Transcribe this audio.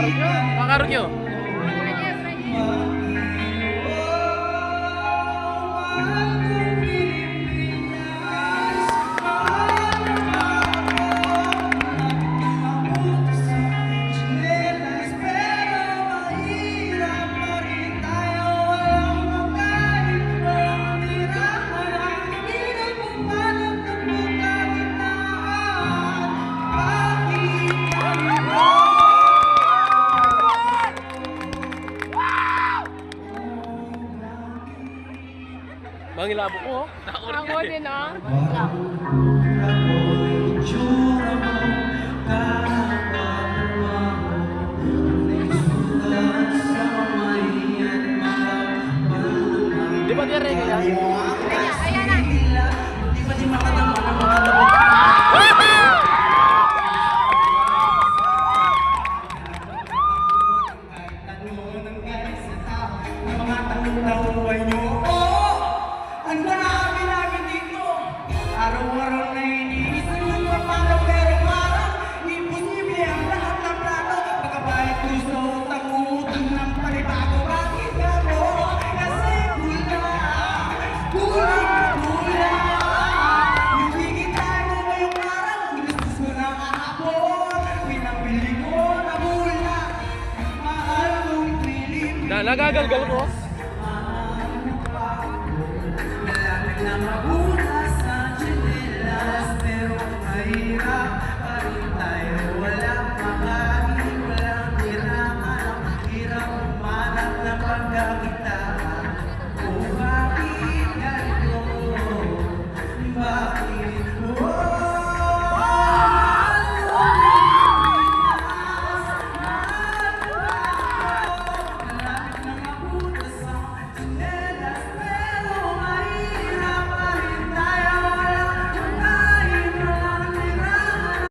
Kakarong nyo. Mangilabo ko, oh. Ako din, oh. Di ba kaya reggae yan? Ayan na. Ang marami namin dito. Araw-araw na iniisip mo pa paano pero parang imposible ang lahat ng plano. Pagkabayad gusto utang utang ng panibago. Bakit gano'n? Kasi kulang. Yung higitay mo ngayong araw, ginastos ko na kahapon. Pinabili ko na mula. Mahal kong Pilipinas. Nagagalgal ko.